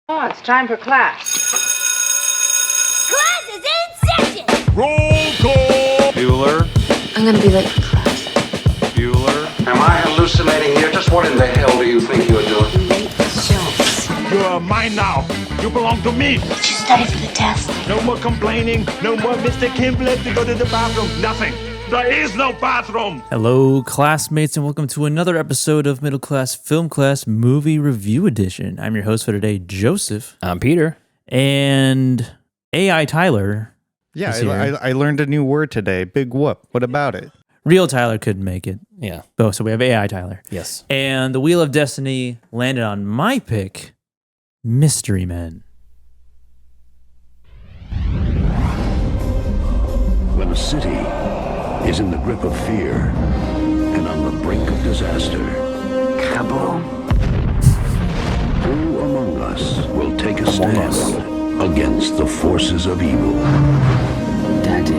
Oh, it's time for class. Class is in session! Roll call! I'm gonna be late for class. Am I hallucinating here? Just what in the hell do you think you're doing? Late for jokes. You're mine now. You belong to me. Did you study for the test? No more complaining. No more Mr. Kimblett to go to the bathroom. Nothing. There is no bathroom. Hello, classmates, and welcome to another episode of Middle Class Film Class Movie Review Edition. I'm your host for today, Joseph. I'm Peter. And AI Tyler. Yeah, is here. I learned a new word today. Big whoop. What about it? Real Tyler couldn't make it. Yeah. Oh, so we have AI Tyler. Yes. And the Wheel of Destiny landed on my pick, Mystery Men. When a city is in the grip of fear and on the brink of disaster, Kaboom. who among us will take a stand against the forces of evil? Daddy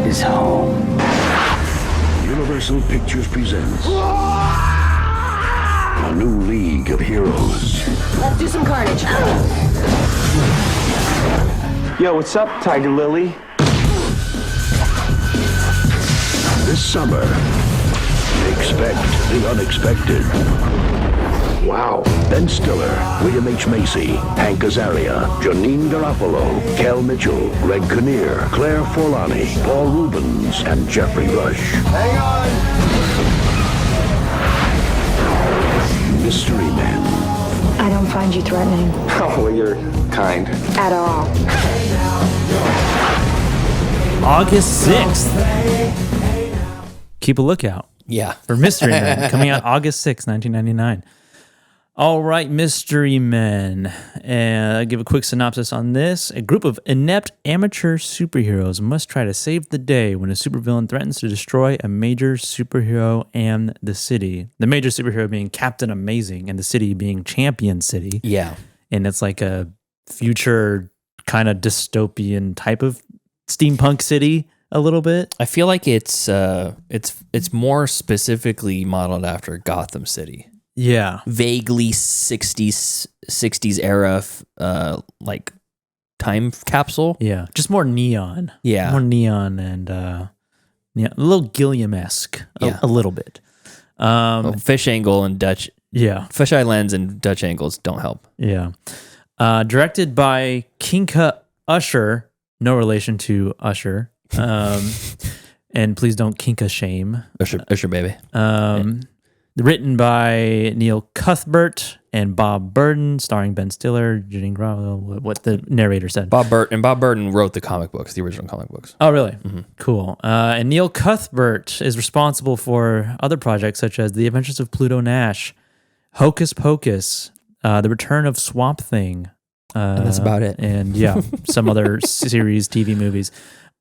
is home. Universal Pictures presents a new league of heroes. Let's do some carnage. Yo, what's up, Tiger Lily? This summer, expect the unexpected. Wow. Ben Stiller, William H. Macy, Hank Azaria, Janine Garofalo, Kel Mitchell, Greg Kinnear, Claire Forlani, Paul Rubens, and Jeffrey Rush. Hang on. Mystery Men. I don't find you threatening Oh, well, you're kind. at all. August 6th. Keep a lookout Yeah. for Mystery Men, coming out August 6th, 1999. All right, Mystery Men. And I'll give a quick synopsis on this. A group of inept amateur superheroes must try to save the day when a supervillain threatens to destroy a major superhero and the city. The major superhero being Captain Amazing and the city being Champion City. Yeah. And it's like a future kind of dystopian type of steampunk city a little bit. I feel like it's more specifically modeled after Gotham City. Yeah. Vaguely 60s era like time capsule. Yeah. Just more neon. Yeah. More neon and yeah, a little Gilliam-esque. Yeah. A little bit. Well, fish angle and Dutch. Yeah. Fisheye lens and Dutch angles don't help. Yeah. Directed by Kinka Usher. No relation to Usher. And please don't Kinka shame. Usher baby. Written by Neil Cuthbert and Bob Burden, starring Ben Stiller, Janine Garofalo, what the narrator said. Bob Burton wrote the comic books, the original comic books. Oh, really? Mm-hmm. Cool. And Neil Cuthbert is responsible for other projects such as The Adventures of Pluto Nash, Hocus Pocus, The Return of Swamp Thing. And that's about it. And yeah, some other series, TV movies.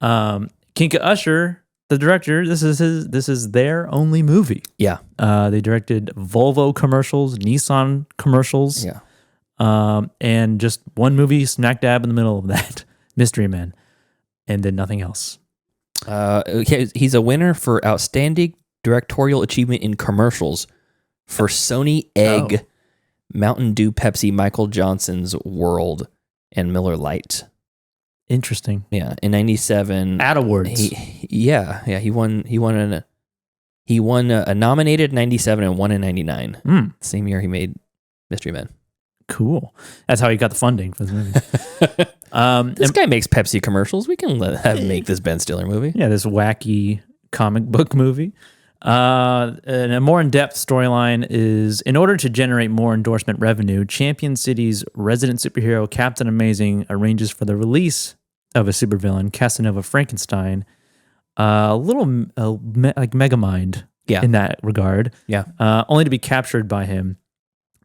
Kinka Usher, the director, this is their only movie. Yeah. They directed Volvo commercials, Nissan commercials. Yeah. And just one movie smack dab in the middle of that, Mystery Men, and then nothing else. He's a winner for Outstanding Directorial Achievement in Commercials for Sony Egg, Mountain Dew, Pepsi, Michael Johnson's World, and Miller Lite. Interesting. Yeah, in '97, Ad Awards. He won a nominated '97 and one in '99. Same year he made Mystery Men. Cool. That's how he got the funding for the movie. This guy makes Pepsi commercials. We can make this Ben Stiller movie. Yeah, this wacky comic book movie. And a more in-depth storyline is, in order to generate more endorsement revenue, Champion City's resident superhero Captain Amazing arranges for the release of a supervillain, Casanova Frankenstein, like Megamind in that regard. Yeah. Only to be captured by him.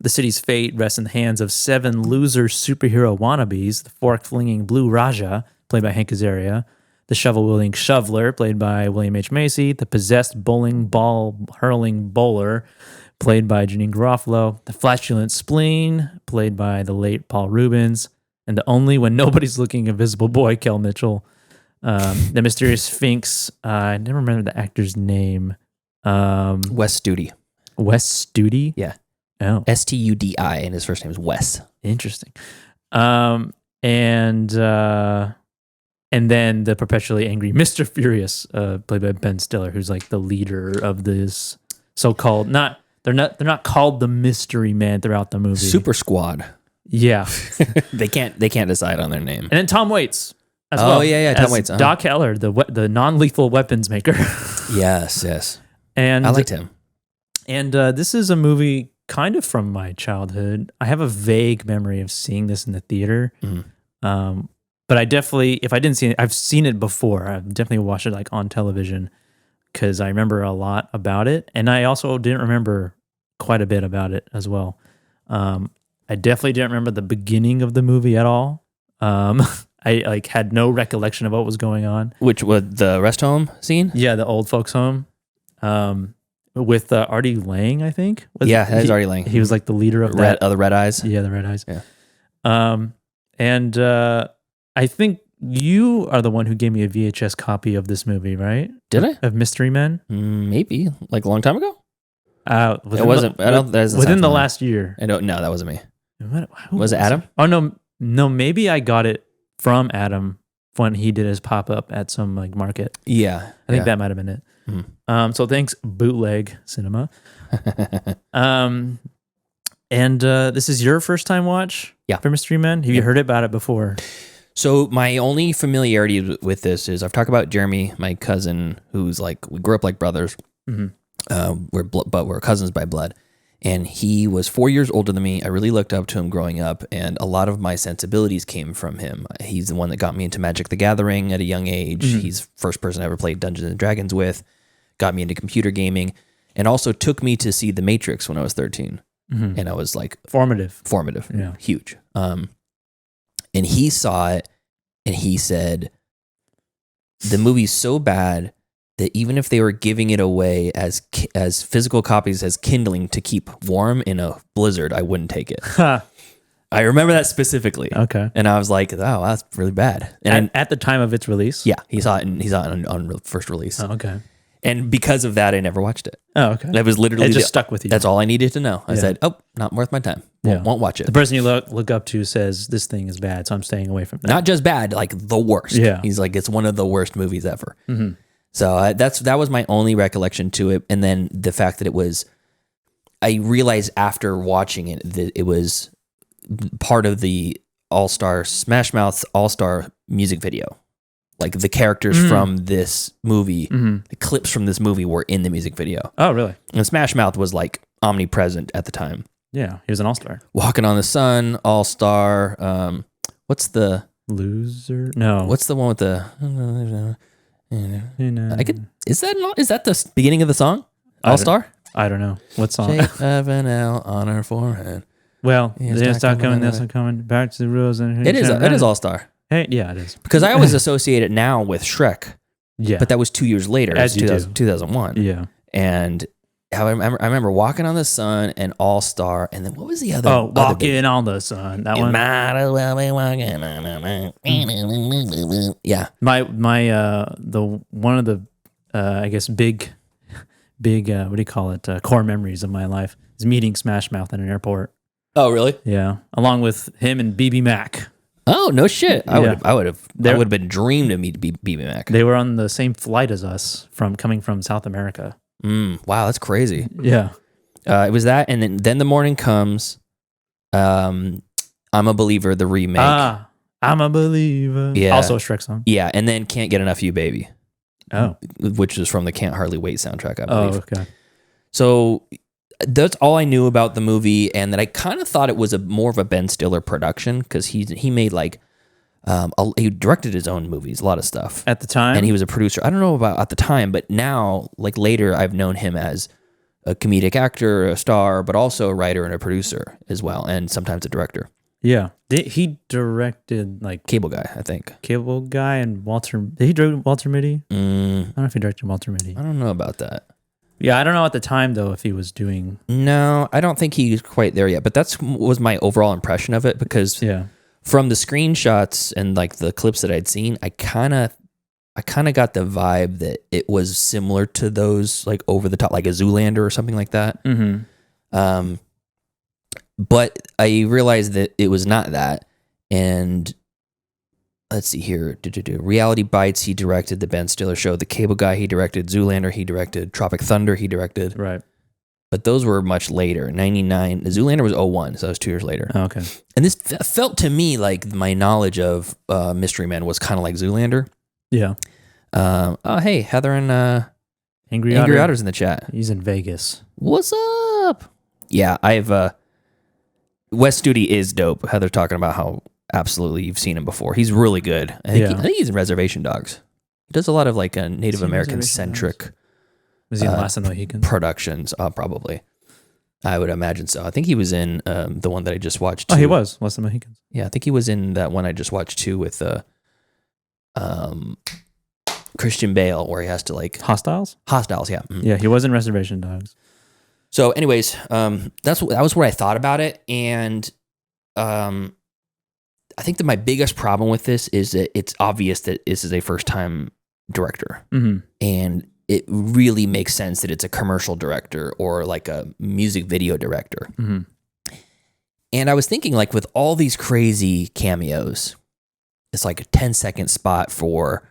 The city's fate rests in the hands of 7 loser superhero wannabes, the fork-flinging Blue Raja, played by Hank Azaria, the shovel-wielding Shoveler, played by William H. Macy, the possessed bowling ball-hurling Bowler, played by Janine Garofalo, the flatulent Spleen, played by the late Paul Rubens, and the only when nobody's looking invisible boy, Kel Mitchell, the mysterious Sphinx, I never remember the actor's name. Wes Studi. Wes Studi? Yeah. Oh, Studi, and his first name is Wes. interesting. And then the perpetually angry Mr. Furious, played by Ben Stiller, who's like the leader of this so-called they're not called the Mystery Man throughout the movie. Super Squad. Yeah. They can't decide on their name. And then Tom Waits as Oh, well. yeah, Tom as Waits, Doc Heller, the non-lethal weapons maker. Yes. And I liked him. And this is a movie kind of from my childhood. I have a vague memory of seeing this in the theater. But I definitely, if I didn't see it, I've seen it before. I've definitely watched it like on television because I remember a lot about it. And I also didn't remember quite a bit about it as well. I definitely didn't remember the beginning of the movie at all. I like had no recollection of what was going on. Which was the rest home scene? Yeah, the old folks home. With Artie Lang, I think. That is Artie Lang. He was like the leader of that. The Red Eyes. Yeah, the Red Eyes. Yeah. And I think you are the one who gave me a VHS copy of this movie, right? Did I? Of Mystery Men? Maybe. Like a long time ago? It wasn't. Within the last year. I don't. No, that wasn't me. Who was it Adam? Oh, no. Maybe I got it from Adam when he did his pop-up at some like market. Yeah. I think that might have been it. So thanks, Bootleg Cinema. And this is your first time watch for Mystery Men? Have you heard about it before? So my only familiarity with this is I've talked about Jeremy, my cousin, who's like, we grew up like brothers. But we're cousins by blood. And he was 4 years older than me. I really looked up to him growing up, and a lot of my sensibilities came from him. He's the one that got me into Magic the Gathering at a young age. He's the first person I ever played Dungeons and Dragons with, got me into computer gaming, and also took me to see The Matrix when I was 13. And I was like... Formative. Yeah. Huge. And he saw it, and he said, the movie's so bad that even if they were giving it away as physical copies as kindling to keep warm in a blizzard, I wouldn't take it. I remember that specifically. Okay. And I was like, oh, that's really bad. And at the time of its release? Yeah, he saw it on first release. Oh, okay. And because of that, I never watched it. Oh, okay. That was literally... It just stuck with you. That's all I needed to know. I said, oh, not worth my time. Won't watch it. The person you look up to says, this thing is bad, so I'm staying away from that. Not just bad, like the worst. Yeah. He's like, it's one of the worst movies ever. So that was my only recollection to it. And then the fact that I realized after watching it that it was part of the All-Star Smash Mouth All-Star music video. Like the characters from this movie, the clips from this movie were in the music video. Oh, really? And Smash Mouth was like omnipresent at the time. Yeah, he was an all-star. Walking on the Sun, All-Star. What's the... Loser? No. What's the one with the... Is that the beginning of the song? All-Star? I don't know. What song? Shape of an L on her forehead. Well, there's not coming, that's not coming. Back to the rules. And It is All-Star. Hey, yeah, it is. Because I always associate it now with Shrek. Yeah. But that was 2 years later. As you do. 2001. Yeah. And I remember Walking on the Sun and All-Star, and then what was the other? Oh, Walking on the Sun. That you one. might as well be walking on the sun. Yeah. My one of the I guess big what do you call it? Core memories of my life is meeting Smash Mouth at an airport. Oh, really? Yeah, along with him and BB Mac. Oh, no shit. I would have They're- been dreamed to meet BB Mac. They were on the same flight as us coming from South America. Wow, that's crazy. Yeah. It was that, and then The Morning Comes. I'm a Believer, the remake. I'm a believer. Yeah. Also a Shrek song. Yeah, and then Can't Get Enough You, Baby. Oh. Which is from the Can't Hardly Wait soundtrack, I Oh, believe. okay. So that's all I knew about the movie, and that I kind of thought it was more of a Ben Stiller production, because he made like he directed his own movies, a lot of stuff At the time? and he was a producer. I don't know about at the time, but now, like later, I've known him as a comedic actor, a star, but also a writer and a producer as well, and sometimes a director. Yeah. He directed like Cable Guy, I think. Cable Guy and Walter. Did he direct Walter Mitty? I don't know if he directed Walter Mitty. I don't know about that. Yeah, I don't know at the time though if he was doing. No, I don't think he's quite there yet, but was my overall impression of it, because from the screenshots and like the clips that I'd seen, I kind of got the vibe that it was similar to those like over the top, like a Zoolander or something like that. But I realized that it was not that. And let's see here. Reality Bites, he directed. The Ben Stiller Show, The Cable Guy, he directed. Zoolander, he directed. Tropic Thunder, he directed. Right. But those were much later. 99. Zoolander was 01, so that was 2 years later. Oh, okay. And this felt to me like my knowledge of Mystery Men was kind of like Zoolander. Yeah. Oh, hey, Heather and Angry Otter's in the chat. He's in Vegas. What's up? Yeah, I've Wes Studi is dope. Heather talking about how absolutely you've seen him before. He's really good. I think he's in Reservation Dogs. He does a lot of like a Native American centric. Was he in Last of the Mohicans? Productions, probably. I would imagine so. I think he was in the one that I just watched too. Oh, he was Last of the Mohicans. Yeah, I think he was in that one I just watched too with Christian Bale, where he has to like Hostiles, yeah. Mm-hmm. Yeah, he was in Reservation Dogs. So, anyways, that was what I thought about it, and I think that my biggest problem with this is that it's obvious that this is a first-time director, and it really makes sense that it's a commercial director or like a music video director. And I was thinking, like, with all these crazy cameos, it's like a 10-second spot for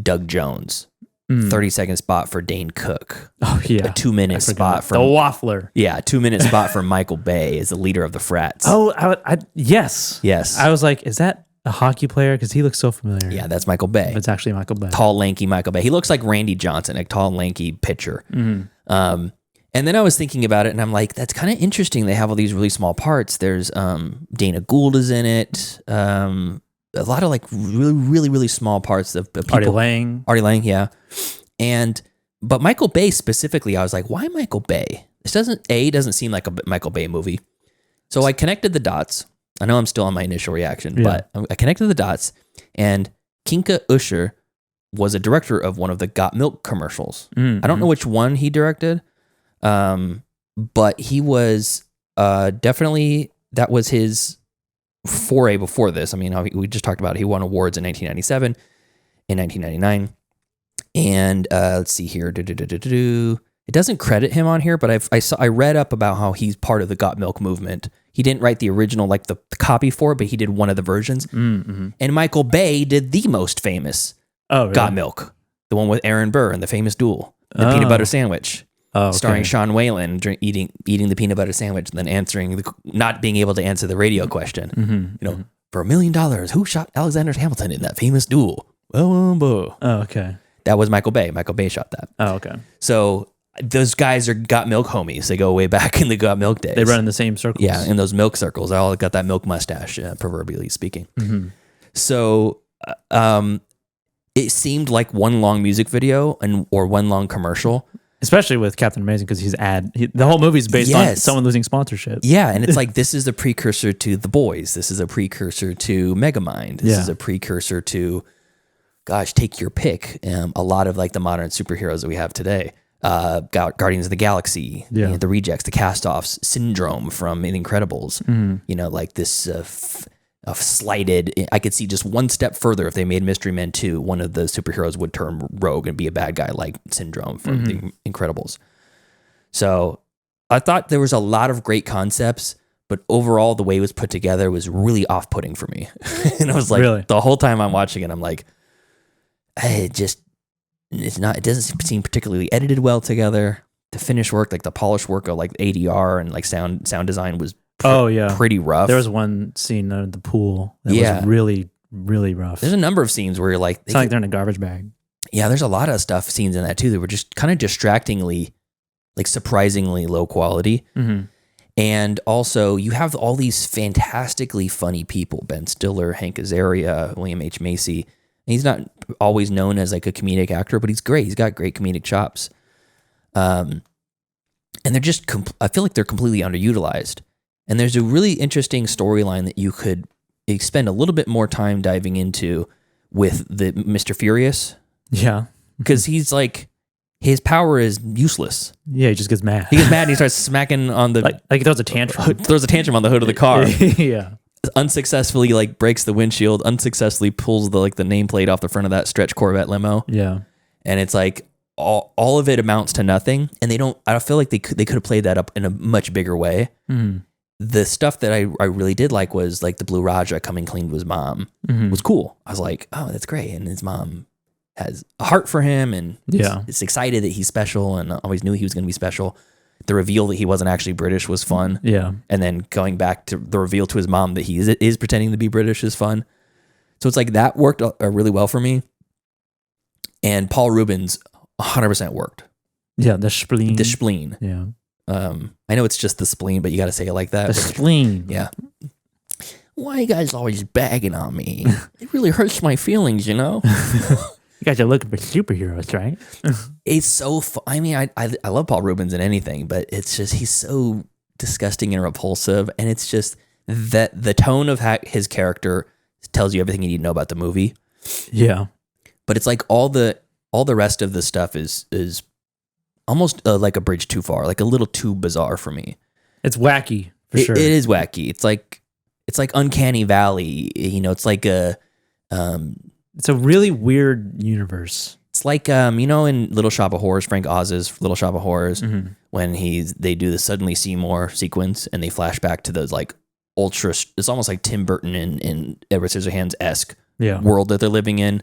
Doug Jones, 30-second spot for Dane Cook. Oh, yeah. A 2-minute spot for... The Waffler. Yeah, a 2-minute spot for Michael Bay as the leader of the frats. Oh, yes. Yes. I was like, is that a hockey player? Because he looks so familiar. Yeah, that's Michael Bay. It's actually Michael Bay. Tall, lanky Michael Bay. He looks like Randy Johnson, a tall, lanky pitcher. And then I was thinking about it, and I'm like, that's kind of interesting. They have all these really small parts. There's Dana Gould is in it. A lot of like really, really, really small parts of people. Artie Lang, yeah. But Michael Bay specifically, I was like, why Michael Bay? This doesn't seem like a Michael Bay movie. So I connected the dots. I know I'm still on my initial reaction, but I connected the dots, and Kinka Usher was a director of one of the Got Milk commercials. I don't know which one he directed, but he was definitely, that was his foray before this. I mean, we just talked about it. He won awards in 1997, in 1999. And let's see here. It doesn't credit him on here, but I read up about how he's part of the Got Milk movement. He didn't write the original, like the copy for it, but he did one of the versions. And Michael Bay did the most famous Got Milk, the one with Aaron Burr and the famous duel, the peanut butter sandwich. Starring Sean Whalen eating the peanut butter sandwich and then not being able to answer the radio question. For $1 million, who shot Alexander Hamilton in that famous duel? Oh, okay. That was Michael Bay. Michael Bay shot that. Oh, okay. So those guys are Got Milk homies. They go way back in the Got Milk days. They run in the same circles. Yeah, in those milk circles. They all got that milk mustache, proverbially speaking. So it seemed like one long music video or one long commercial. Especially with Captain Amazing, because the whole movie's based on someone losing sponsorship. Yeah, and it's like, this is a precursor to The Boys. This is a precursor to Megamind. This is a precursor to, gosh, take your pick. A lot of like the modern superheroes that we have today. Guardians of the Galaxy, the Rejects, the Cast-Offs, Syndrome from The Incredibles. Like this slighted, I could see just one step further if they made Mystery Men 2, one of the superheroes would turn rogue and be a bad guy like Syndrome from The Incredibles. So I thought there was a lot of great concepts, but overall the way it was put together was really off-putting for me. And I was like, the whole time I'm watching it, I'm like, it doesn't seem particularly edited well together. The finished work, like the polished work of like ADR and like sound design was pretty rough. There was one scene at the pool that was really, really rough. There's a number of scenes where you're like... It's like they're in a garbage bag. Yeah, there's a lot of scenes in that too that were just kind of distractingly, like surprisingly low quality. And also, you have all these fantastically funny people. Ben Stiller, Hank Azaria, William H. Macy. And he's not always known as like a comedic actor, but he's great. He's got great comedic chops. And they're just... I feel like they're completely underutilized. And there's a really interesting storyline that you could spend a little bit more time diving into with the Mr. Furious. Yeah. Because he's like, his power is useless. Yeah, he just gets mad. He gets mad and he starts smacking on the... Like he throws a tantrum. Throws a tantrum on the hood of the car. Yeah. Unsuccessfully like breaks the windshield, unsuccessfully pulls the nameplate off the front of that stretch Corvette limo. Yeah. And it's like, all of it amounts to nothing. And I feel like they could have played that up in a much bigger way. the stuff that I really did like was like the Blue Raja coming clean to his mom was cool. I was like, oh, that's great. And his mom has a heart for him and is excited that he's special and always knew he was going to be special. The reveal that he wasn't actually British was fun. Yeah. And then going back to the reveal to his mom that he is pretending to be British is fun. So it's like that worked really well for me. And Paul Rubens 100% worked. Yeah, the spleen. The spleen. Yeah. I know it's just the spleen, but you got to say it like that. The spleen. Yeah. Why are you guys always bagging on me? It really hurts my feelings, you know? You guys are looking for superheroes, right? It's so I mean, I love Paul Rubens in anything, but it's just, he's so disgusting and repulsive. And it's just that the tone of his character tells you everything you need to know about the movie. Yeah. But it's like all the rest of the stuff is almost like a bridge too far, like a little too bizarre for me. It's wacky, for sure. It is wacky. It's like Uncanny Valley. You know, it's like it's a really weird universe. It's like in Little Shop of Horrors, Frank Oz's Little Shop of Horrors, when they do the Suddenly Seymour sequence and they flash back to those like ultra. It's almost like Tim Burton in Edward Scissorhands-esque world that they're living in.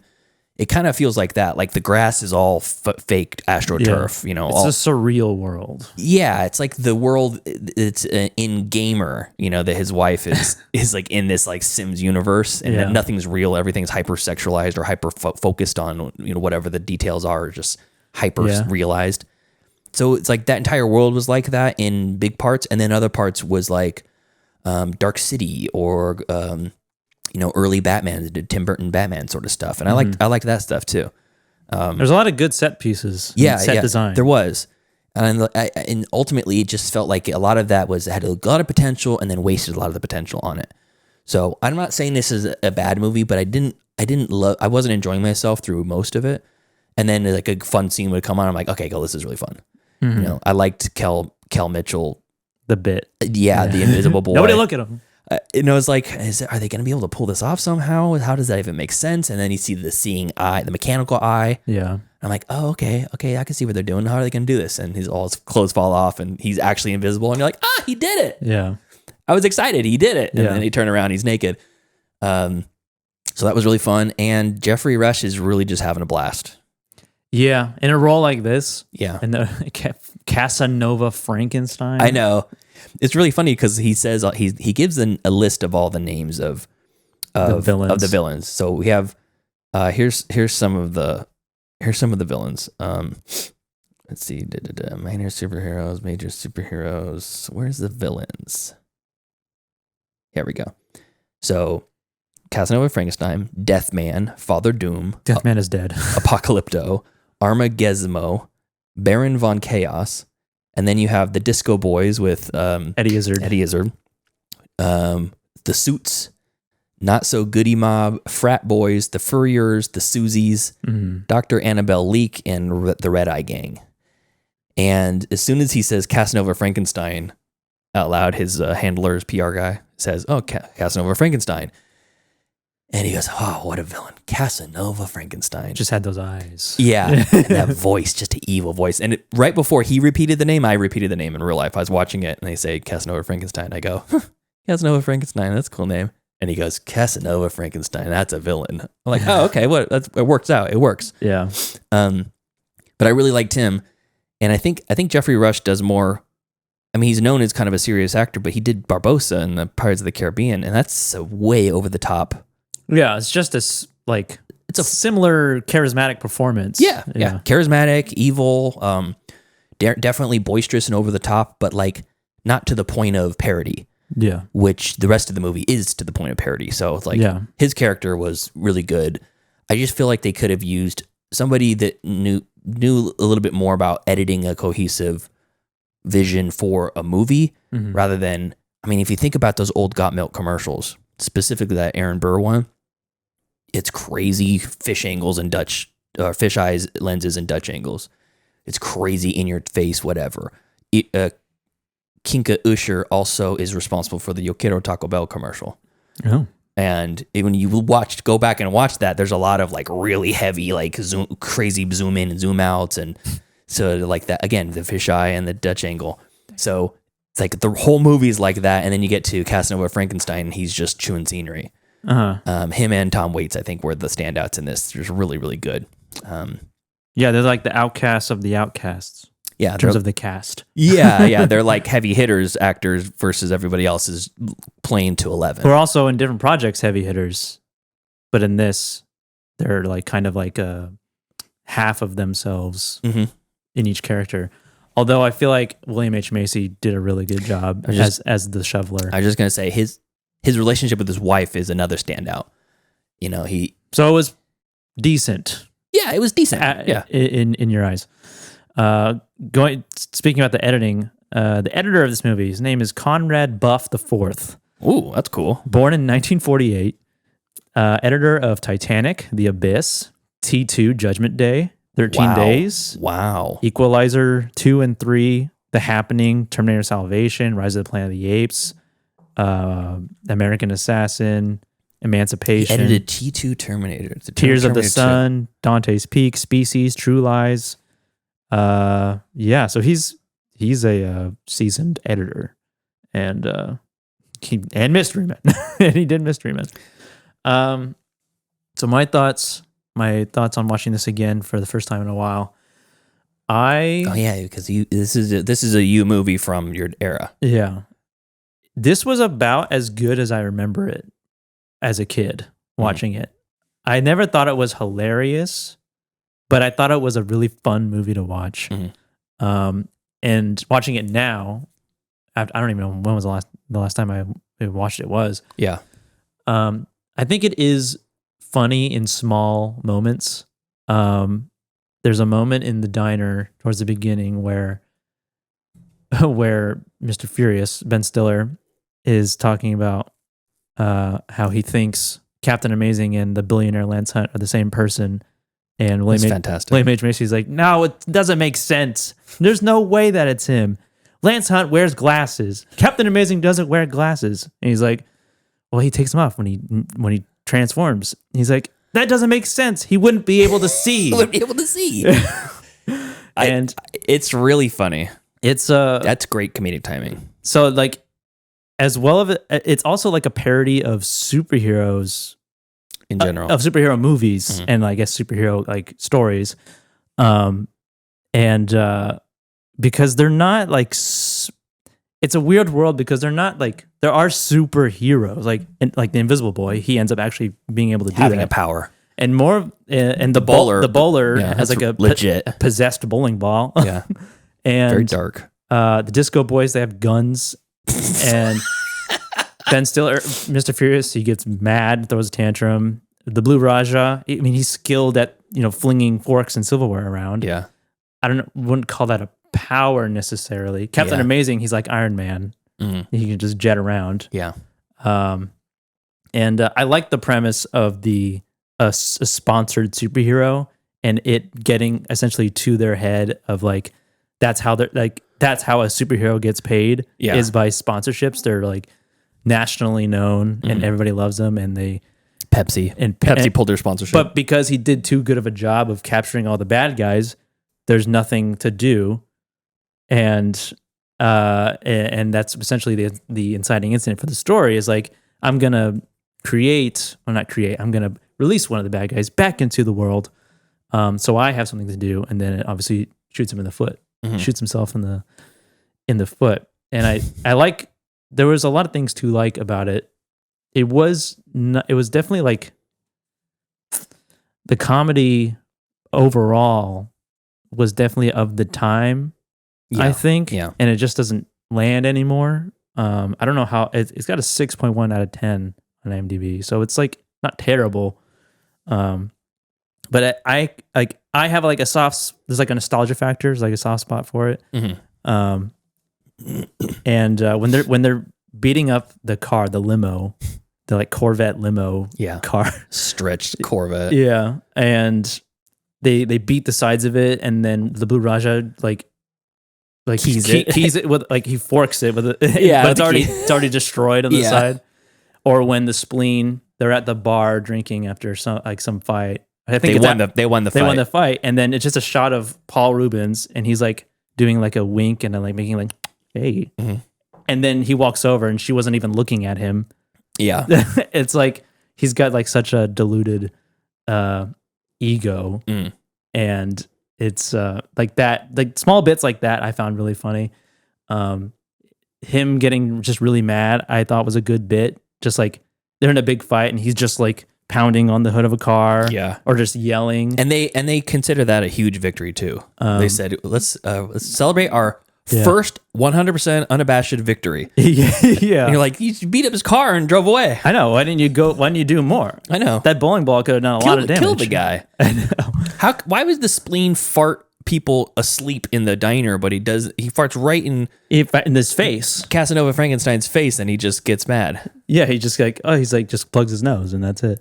It kind of feels like that. Like the grass is all fake astroturf, you know. It's a surreal world. Yeah, it's like the world. It's in Gamer, you know, that his wife is like in this like Sims universe, and that nothing's real. Everything's hyper sexualized or hyper focused on, you know, whatever the details are, just hyper realized. So it's like that entire world was like that in big parts, and then other parts was like Dark City or early Batman, Tim Burton Batman sort of stuff. And I liked that stuff too. There's a lot of good set pieces. Set design. There was. And ultimately it just felt like a lot of that had a lot of potential and then wasted a lot of the potential on it. So I'm not saying this is a bad movie, but I wasn't enjoying myself through most of it. And then like a fun scene would come on. I'm like, okay, this is really fun. You know, I liked Kel Mitchell. The bit. Yeah, the invisible boy. Nobody look at him. It's like, are they going to be able to pull this off somehow? How does that even make sense? And then you see the seeing eye, the mechanical eye. Yeah. I'm like, oh, okay, I can see what they're doing. How are they going to do this? And all his clothes fall off and he's actually invisible. And you're like, he did it. Yeah. I was excited. He did it. And then he turned around, he's naked. So that was really fun. And Jeffrey Rush is really just having a blast. Yeah. In a role like this. Yeah. And the Casanova Frankenstein. I know. It's really funny because he says he gives a list of all the names of the villains. So we have here's some of the villains. Let's see, minor superheroes, major superheroes. Where's the villains? Here we go. So Casanova Frankenstein, Deathman, Father Doom, Deathman is dead. Apocalypto, Armageddon, Baron von Chaos. And then you have the Disco Boys with Eddie Izzard. The Suits, Not So Goody Mob, Frat Boys, the Furriers, the Susies, Dr. Annabelle Leake, and the Red Eye Gang. And as soon as he says Casanova Frankenstein out loud, his handler's PR guy says, "Oh, Casanova Frankenstein." And he goes, "Oh, what a villain. Casanova Frankenstein." Just had those eyes. Yeah. And that voice, just an evil voice. And right before he repeated the name, I repeated the name in real life. I was watching it and they say Casanova Frankenstein. I go, Casanova Frankenstein, that's a cool name. And he goes, Casanova Frankenstein, that's a villain. I'm like, oh, okay, it works out. It works. Yeah. But I really liked him. And I think Jeffrey Rush does more. I mean, he's known as kind of a serious actor, but he did Barbossa in the Pirates of the Caribbean, and that's a way over the top. Yeah, it's just it's a similar charismatic performance. Yeah. Charismatic, evil, definitely boisterous and over the top, but like not to the point of parody. Yeah. Which the rest of the movie is to the point of parody. So it's like his character was really good. I just feel like they could have used somebody that knew a little bit more about editing a cohesive vision for a movie rather than, I mean, if you think about those old Got Milk commercials, specifically that Aaron Burr one, it's crazy fish angles and fish eyes lenses and Dutch angles. It's crazy in your face, whatever. Kinka Usher also is responsible for the Yo Quiero Taco Bell commercial. Oh. And when you go back and watch that, there's a lot of like really heavy, like crazy zoom in and zoom outs. And so like that, again, the fisheye and the Dutch angle. So It's like the whole movie's like that, and then you get to Casanova Frankenstein, and he's just chewing scenery. Him and Tom Waits, I think, were the standouts in this. They're really, really good. Yeah, they're like the outcasts of the outcasts. Yeah, in terms of the cast. Yeah, they're like heavy hitters actors versus everybody else is playing to 11. We're also in different projects heavy hitters, but in this, they're like kind of like a half of themselves in each character. Although I feel like William H. Macy did a really good job as the shoveler. I was just gonna say his relationship with his wife is another standout. You know, so it was decent. Yeah, it was decent. In your eyes. Speaking about the editing, the editor of this movie, his name is Conrad Buff IV. Ooh, that's cool. Born in 1948, editor of Titanic, The Abyss, T2, Judgment Day, 13 Days, Equalizer 2 and 3, The Happening, Terminator Salvation, Rise of the Planet of the Apes, American Assassin, Emancipation. He edited T2 Terminator. Tears of the Sun, Dante's Peak, Species, True Lies. So he's a seasoned editor, and Mystery Men, and he did Mystery Men. So my thoughts on watching this again for the first time in a while. Because this is a you movie from your era. Yeah, this was about as good as I remember it as a kid watching it. I never thought it was hilarious, but I thought it was a really fun movie to watch. And watching it now, I don't even know when was the last time I watched it was. Yeah. I think it is funny in small moments. There's a moment in the diner towards the beginning where Mr. Furious, Ben Stiller, is talking about how he thinks Captain Amazing and the billionaire Lance Hunt are the same person. And William H. Macy's like, no, it doesn't make sense. There's no way that it's him. Lance Hunt wears glasses. Captain Amazing doesn't wear glasses. And he's like, well, he takes them off when he transforms. And he's like, that doesn't make sense. He wouldn't be able to see. And it's really funny. That's great comedic timing. So like, as well of it's also like a parody of superheroes in general, of superhero movies and I guess superhero like stories, because they're not like it's a weird world because they're not like there are superheroes like the Invisible Boy. He ends up actually being able to do having that. a power and more and the bowler has like a legit possessed bowling ball. Yeah, and very dark. The Disco Boys, they have guns. And Ben Stiller, Mr. Furious, he gets mad, throws a tantrum. The Blue Raja, I mean, he's skilled at flinging forks and silverware around. Yeah, wouldn't call that a power necessarily. Captain Amazing, he's like Iron Man. He can just jet around. Yeah, and I like the premise of a sponsored superhero and it getting essentially to their head of like that's how a superhero gets paid is by sponsorships. They're like nationally known and everybody loves them, and Pepsi pulled their sponsorship. But because he did too good of a job of capturing all the bad guys, there's nothing to do, and that's essentially the inciting incident for the story. Is like I'm gonna release one of the bad guys back into the world, so I have something to do, and then it obviously shoots him in the foot. Shoots himself in the foot, and I like. There was a lot of things to like about it. It was definitely like the comedy overall was definitely of the time. I think, and it just doesn't land anymore. I don't know how it's got a 6.1 out of 10 on IMDb, so it's like not terrible. But I have like there's like a nostalgia factor, there's like a soft spot for it. And when they're beating up the car, the limo, the like Corvette limo car, stretched Corvette. Yeah. And they beat the sides of it, and then the Blue Raja like keys it with like he forks it with it. Yeah, but it's already destroyed on the side. Or when the spleen, they're at the bar drinking after some fight. I think they won the fight, and then it's just a shot of Paul Rubens, and he's like doing like a wink and like making like hey, And then he walks over and she wasn't even looking at him. Yeah. It's like he's got like such a diluted ego. And it's like that, like small bits like that I found really funny. Him getting just really mad, I thought was a good bit. Just like they're in a big fight and he's just like pounding on the hood of a car, or just yelling. And they consider that a huge victory too. They said, let's celebrate our first 100% unabashed victory. Yeah. And you're like, you beat up his car and drove away. I know. Why didn't you do more? I know. That bowling ball could have done a lot of damage. Kill the guy. I know. Why was the spleen fart people asleep in the diner, but he farts right in his face, Casanova Frankenstein's face, and he just gets mad. Yeah, he just just plugs his nose and that's it.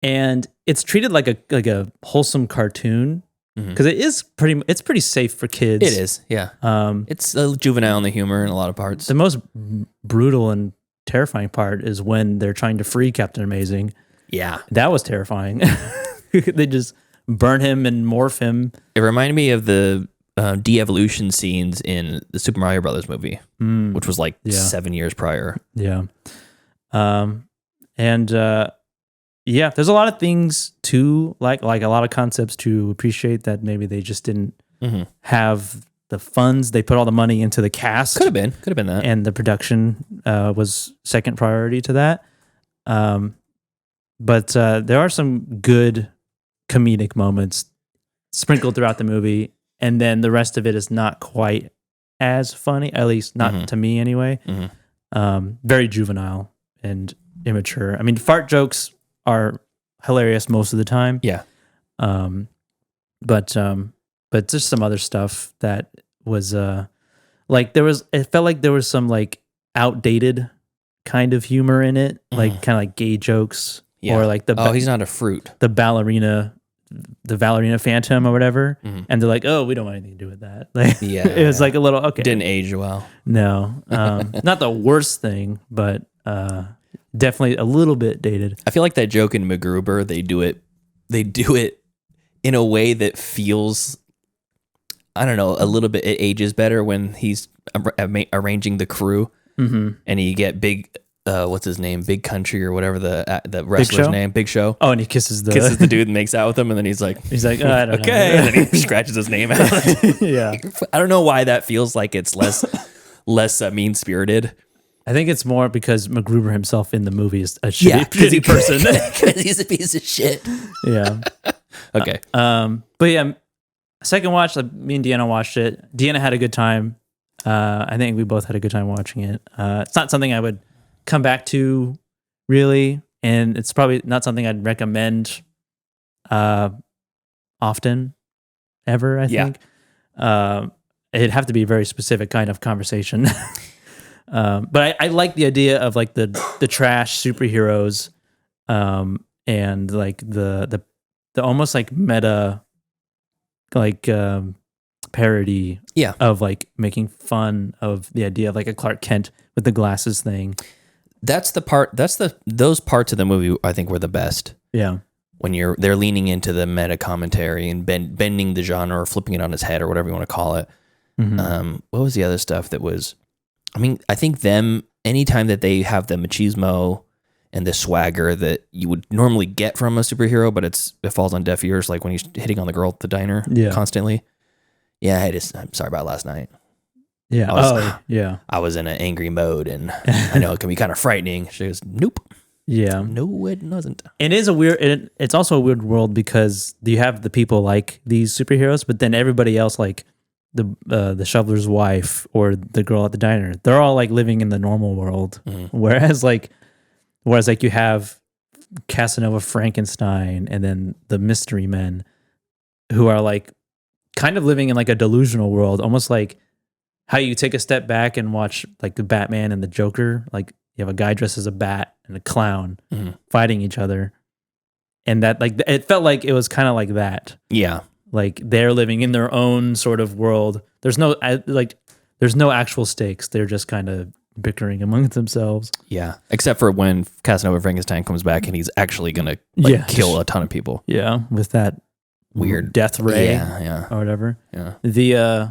And it's treated like a wholesome cartoon because it's pretty safe for kids. It is, yeah. It's juvenile in the humor in a lot of parts. The most brutal and terrifying part is when they're trying to free Captain Amazing. Yeah, that was terrifying. They just burn him and morph him. It reminded me of the de-evolution scenes in the Super Mario Brothers movie, which was like 7 years prior. Yeah. There's a lot of things to like a lot of concepts to appreciate that maybe they just didn't have the funds. They put all the money into the cast. Could have been that. And the production was second priority to that. But there are some good comedic moments sprinkled throughout the movie, and then the rest of it is not quite as funny, at least not to me anyway. Very juvenile and immature. I mean, fart jokes are hilarious most of the time. Yeah. But just some other stuff that was it felt like there was some like outdated kind of humor in it, like kind of like gay jokes. Yeah. Or like he's not a fruit. The ballerina phantom or whatever. And they're like, oh, we don't want anything to do with that. Like, it was like a little, okay. Didn't age well. No. Not the worst thing, but definitely a little bit dated. I feel like that joke in MacGruber, they do it in a way that feels, I don't know, a little bit, it ages better when he's arranging the crew and you get big, what's his name? Big Country or whatever the wrestler's name. Big Show. Oh, and he kisses the dude and makes out with him, and then he's like, oh, I don't know. Okay, and then he scratches his name out. Yeah. I don't know why that feels like it's less mean spirited. I think it's more because MacGruber himself in the movie is a shitty person. Because he's a piece of shit. Yeah. Okay. But yeah, second watch, me and Deanna watched it. Deanna had a good time. I think we both had a good time watching it. It's not something I would come back to really, and it's probably not something I'd recommend often ever, I think. It'd have to be a very specific kind of conversation. But I like the idea of like the trash superheroes and like the almost like meta like parody of like making fun of the idea of like a Clark Kent with the glasses thing. Those parts of the movie I think were the best. Yeah. When they're leaning into the meta commentary and bending the genre or flipping it on its head or whatever you want to call it. What was the other stuff that was, I mean, I think anytime that they have the machismo and the swagger that you would normally get from a superhero, but it falls on deaf ears, like when he's hitting on the girl at the diner constantly. Yeah, I'm sorry about last night. Yeah. I was in an angry mode, and I know it can be kind of frightening. She goes, nope. Yeah. No, it doesn't. It's also a weird world because you have the people like these superheroes, but then everybody else, like the shoveler's wife or the girl at the diner, they're all like living in the normal world. Whereas you have Casanova Frankenstein and then the mystery men who are like kind of living in like a delusional world, almost like how you take a step back and watch like the Batman and the Joker, like you have a guy dressed as a bat and a clown fighting each other. And that like, it felt like it was kind of like that. Yeah. Like they're living in their own sort of world. There's no actual stakes. They're just kind of bickering amongst themselves. Yeah. Except for when Casanova Frankenstein comes back and he's actually going to kill a ton of people. Yeah. With that weird death ray or or whatever. Yeah.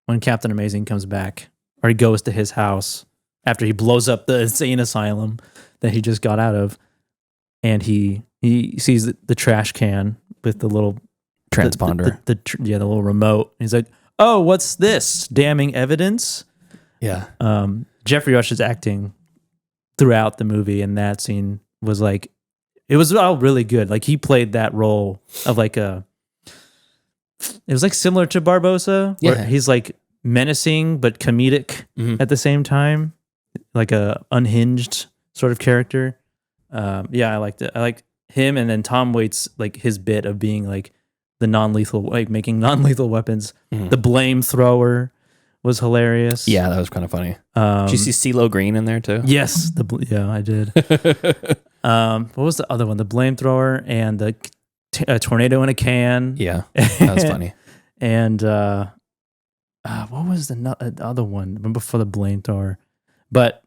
When Captain Amazing comes back, or he goes to his house after he blows up the insane asylum that he just got out of, and he sees the trash can with the little transponder, the little remote. He's like, "Oh, what's this? Damning evidence." Yeah. Jeffrey Rush's acting throughout the movie in that scene was like, it was all really good. Like he played that role of like it was like similar to Barbosa, where he's like menacing but comedic at the same time, like a unhinged sort of character. I liked it. I liked him, and then Tom Waits, like his bit of being like the non-lethal, like making non-lethal weapons. The blame thrower was hilarious. Yeah, that was kind of funny. Did you see CeeLo Green in there too? Yes, I did. What was the other one? The blame thrower and the tornado in a can. Yeah, that was funny. And what was the other one before the blame thrower? But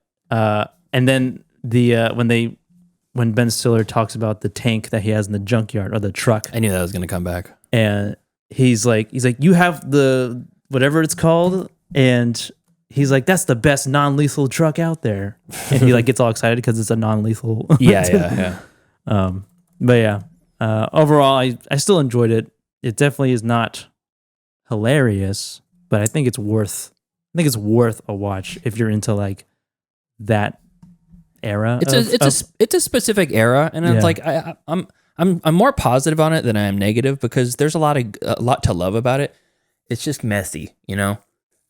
and then when Ben Stiller talks about the tank that he has in the junkyard or the truck. I knew that was going to come back. And he's like, you have the whatever it's called, and he's like, that's the best non-lethal truck out there, and he like gets all excited because it's a non-lethal. Yeah. But yeah, overall, I still enjoyed it. It definitely is not hilarious, but I think it's worth a watch if you're into like that era. It's a specific era, and it's like I'm more positive on it than I am negative because there's a lot to love about it. It's just messy, you know.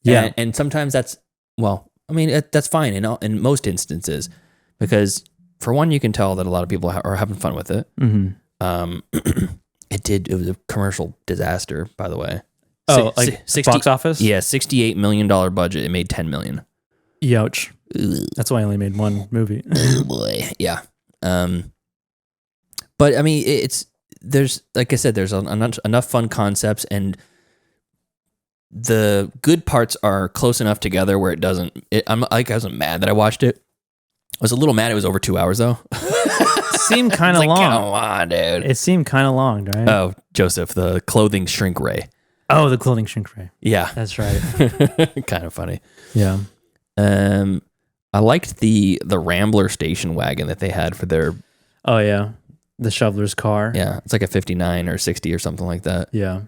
Yeah, and sometimes that's that's fine in most instances because for one, you can tell that a lot of people are having fun with it. It was a commercial disaster, by the way. Oh, like 60, box office? Yeah, $68 million budget. It made $10 million. Youch. That's why I only made one movie. Oh boy, yeah. But I mean, there's like I said, there's enough fun concepts, and the good parts are close enough together where it doesn't. I wasn't mad that I watched it. I was a little mad it was over 2 hours though. It seemed kind of long. Come on, dude. It seemed kind of long, right? Oh, Joseph, the clothing shrink ray. Oh, the clothing shrink ray. Yeah, that's right. Kind of funny. Yeah. I liked the Rambler station wagon that they had for their. Oh yeah, the shoveler's car. Yeah, it's like a 59 or 60 or something like that. Yeah.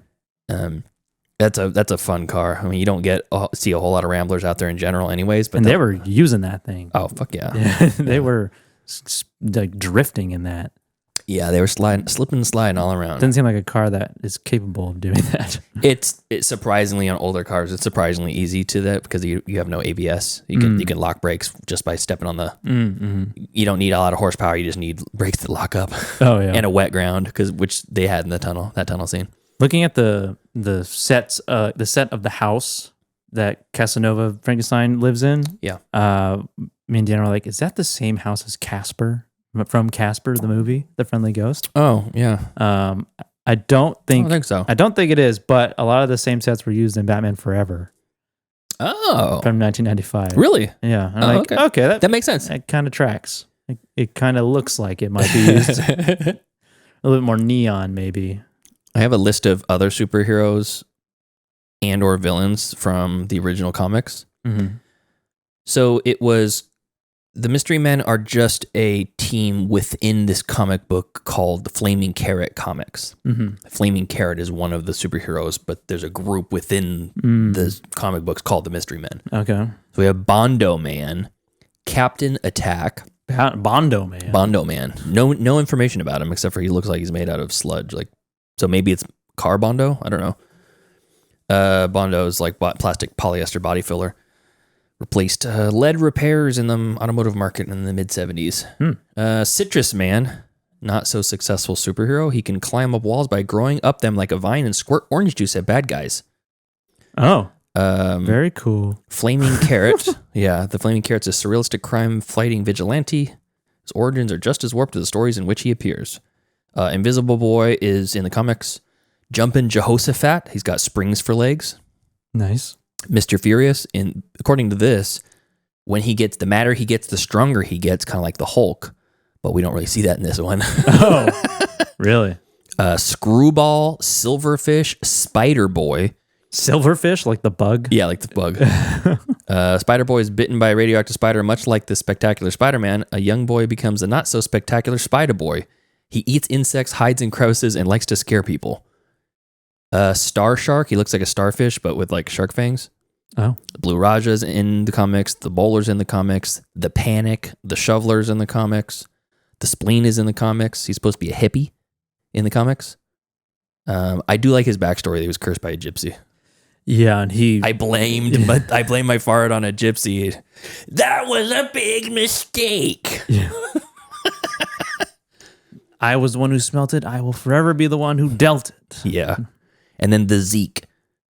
That's a fun car. I mean, you don't see a whole lot of Ramblers out there in general, anyways. But they were using that thing. Oh fuck yeah! They were like drifting in that. Yeah, they were slipping and sliding all around. Doesn't seem like a car that is capable of doing that. It's surprisingly on older cars. It's surprisingly easy to that because you have no ABS. You can lock brakes just by stepping on the. You don't need a lot of horsepower. You just need brakes that lock up. Oh yeah, and a wet ground which they had in that tunnel scene. Looking at the sets, the set of the house that Casanova Frankenstein lives in. Yeah. Me and Dan were like, is that the same house as Casper from Casper the movie, The Friendly Ghost? Oh yeah. I don't think so. I don't think it is, but a lot of the same sets were used in Batman Forever. Oh. From 1995. Really? Yeah. I'm okay, that makes sense. That kind of tracks. It kind of looks like it might be used. A little bit more neon, maybe. I have a list of other superheroes and or villains from the original comics. So it was the Mystery Men are just a team within this comic book called the Flaming Carrot Comics. Flaming Carrot is one of the superheroes, but there's a group within the comic books called the Mystery Men. Okay. So we have Bondo Man, Captain Attack. Bondo Man. Bondo Man. No information about him except for he looks like he's made out of sludge. So maybe it's car Bondo? I don't know. Bondo is like plastic polyester body filler. Replaced lead repairs in the automotive market in the mid-70s. Citrus Man, not so successful superhero. He can climb up walls by growing up them like a vine and squirt orange juice at bad guys. Oh, very cool. Flaming Carrot. Yeah, the Flaming Carrot's a surrealistic crime-fighting vigilante. His origins are just as warped as the stories in which he appears. Invisible Boy is in the comics. Jumpin' Jehoshaphat. He's got springs for legs. Nice. Mr. Furious, according to this, when he gets, the madder he gets, the stronger he gets, kind of like the Hulk. But we don't really see that in this one. Oh, really? Screwball, Silverfish, Spider Boy, Silverfish, like the bug? Yeah, like the bug. Spider-Boy is bitten by a radioactive spider. Much like the spectacular Spider-Man, a young boy becomes a not-so-spectacular Spider-Boy. He eats insects, hides in crevices, and likes to scare people. Star Shark, he looks like a starfish, but with like shark fangs. Oh. The Blue Raja's in the comics. The Bowler's in the comics. The Panic, the Shoveler's in the comics. The Spleen is in the comics. He's supposed to be a hippie in the comics. I do like his backstory. He was cursed by a gypsy. Yeah, and I blame my fart on a gypsy. That was a big mistake. Yeah. I was the one who smelt it. I will forever be the one who dealt it. Yeah. And then the Zeke,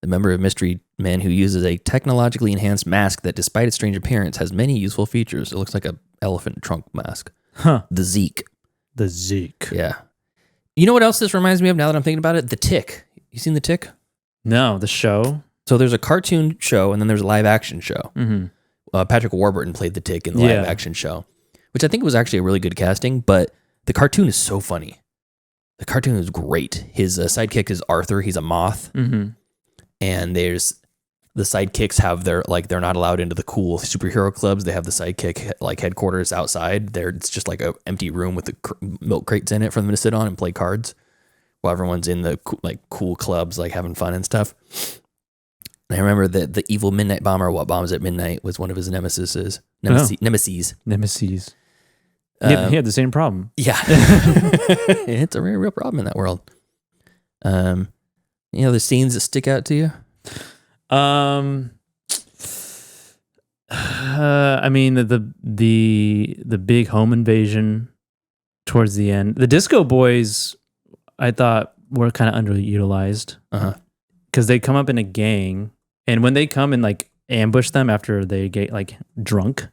the member of Mystery Man who uses a technologically enhanced mask that, despite its strange appearance, has many useful features. It looks like a elephant trunk mask. Huh. The Zeke. The Zeke. Yeah. You know what else this reminds me of now that I'm thinking about it? The Tick. You seen The Tick? No, the show. So there's a cartoon show and then there's a live action show. Mm-hmm. Patrick Warburton played the Tick in the live action show, which I think was actually a really good casting, but the cartoon is so funny. The cartoon is great. His sidekick is Arthur. He's a moth. Mm-hmm. And there's the sidekicks have their, like, they're not allowed into the cool superhero clubs. They have the sidekick like headquarters outside. It's just like an empty room with the milk crates in it for them to sit on and play cards while everyone's in the cool clubs, like having fun and stuff. And I remember that the evil midnight bomber, what bombs at midnight, was one of his nemesis. Nemesis. He had the same problem. Yeah. It's a real problem in that world. The scenes that stick out to you? I mean the big home invasion towards the end. The Disco Boys, I thought, were kind of underutilized. Because they come up in a gang, and when they come and like ambush them after they get like drunk,